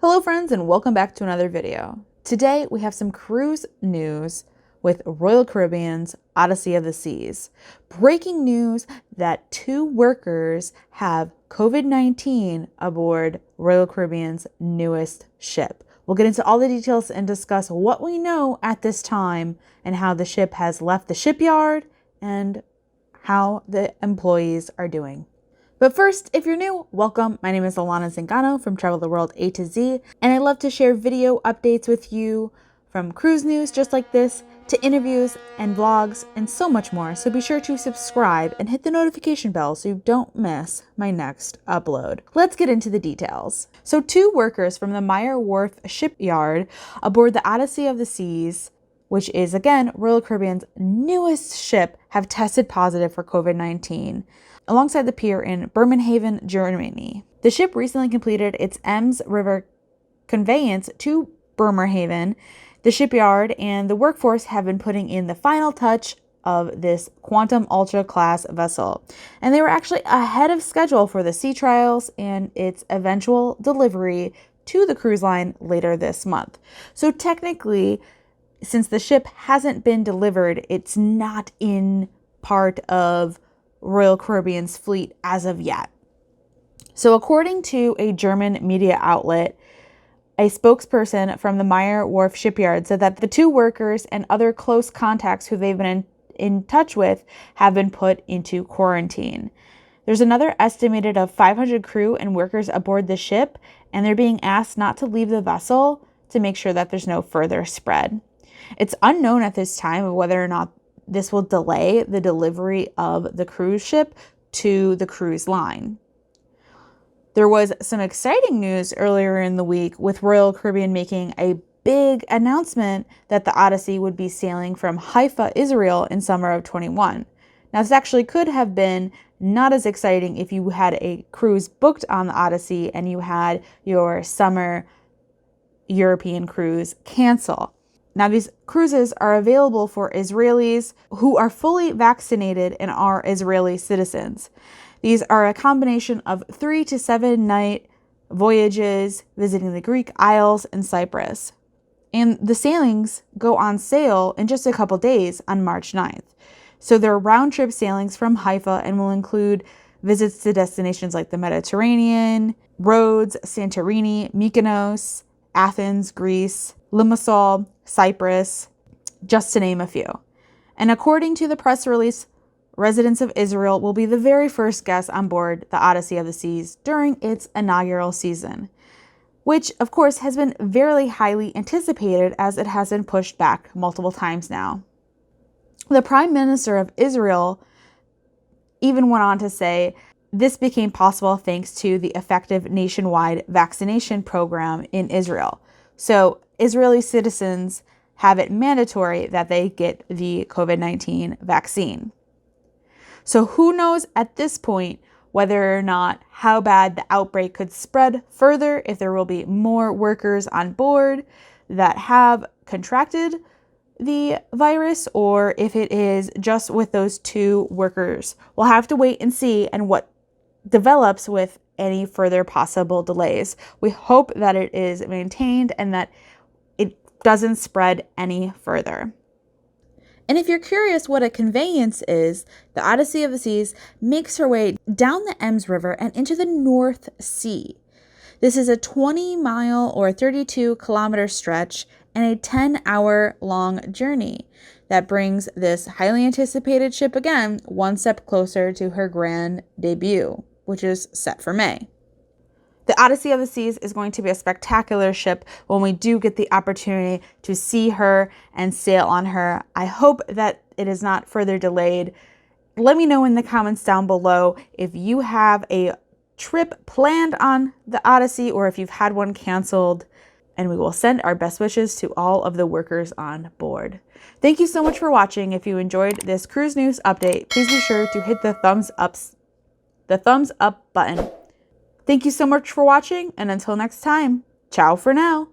Hello friends and welcome back to another video. Today we have some cruise news with Royal Caribbean's Odyssey of the Seas. Breaking news that 2 workers have COVID-19 aboard Royal Caribbean's newest ship. We'll get into all the details and discuss what we know at this time and how the ship has left the shipyard and how the employees are doing. But first, if you're new, welcome. My name is Alanna Zingano from Travel the World A to Z, and I love to share video updates with you from cruise news just like this to interviews and vlogs and so much more. So be sure to subscribe and hit the notification bell so you don't miss my next upload. Let's get into the details. So 2 workers from the Meyer Wharf shipyard aboard the Odyssey of the Seas, which is again Royal Caribbean's newest ship, have tested positive for COVID-19. Alongside the pier in Bremerhaven, Germany. The ship recently completed its Ems River conveyance to Bremerhaven. The shipyard and the workforce have been putting in the final touch of this Quantum Ultra class vessel. And they were actually ahead of schedule for the sea trials and its eventual delivery to the cruise line later this month. So technically, since the ship hasn't been delivered, it's not in part of Royal Caribbean's fleet as of yet. So according to a German media outlet, a spokesperson from the Meyer Wharf shipyard said that the 2 workers and other close contacts who they've been in touch with have been put into quarantine. There's another estimated of 500 crew and workers aboard the ship, and they're being asked not to leave the vessel to make sure that there's no further spread. It's unknown at this time of whether or not this will delay the delivery of the cruise ship to the cruise line. There was some exciting news earlier in the week with Royal Caribbean making a big announcement that the Odyssey would be sailing from Haifa, Israel in summer of 21. Now this actually could have been not as exciting if you had a cruise booked on the Odyssey and you had your summer European cruise cancel. Now, these cruises are available for Israelis who are fully vaccinated and are Israeli citizens. These are a combination of 3 to 7 night voyages visiting the Greek Isles and Cyprus. And the sailings go on sale in just a couple days on March 9th. So they're round trip sailings from Haifa and will include visits to destinations like the Mediterranean, Rhodes, Santorini, Mykonos, Athens, Greece, Limassol, Cyprus, just to name a few. And according to the press release, residents of Israel will be the very first guests on board the Odyssey of the Seas during its inaugural season, which of course has been very highly anticipated as it has been pushed back multiple times now. The Prime Minister of Israel even went on to say this became possible thanks to the effective nationwide vaccination program in Israel. So Israeli citizens have it mandatory that they get the COVID-19 vaccine. So who knows at this point whether or not how bad the outbreak could spread further, if there will be more workers on board that have contracted the virus, or if it is just with those 2 workers. We'll have to wait and see and what develops with any further possible delays. We hope that it is maintained and that it doesn't spread any further. And if you're curious what a conveyance is, the Odyssey of the Seas makes her way down the Ems River and into the North Sea. This is a 20-mile or 32-kilometer stretch and a 10-hour long journey that brings this highly anticipated ship again one step closer to her grand debut, which is set for May. The Odyssey of the Seas is going to be a spectacular ship when we do get the opportunity to see her and sail on her. I hope that it is not further delayed. Let me know in the comments down below if you have a trip planned on the Odyssey or if you've had one canceled, and we will send our best wishes to all of the workers on board. Thank you so much for watching. If you enjoyed this cruise news update, please be sure to hit the thumbs up button. Thank you so much for watching, and until next time, ciao for now.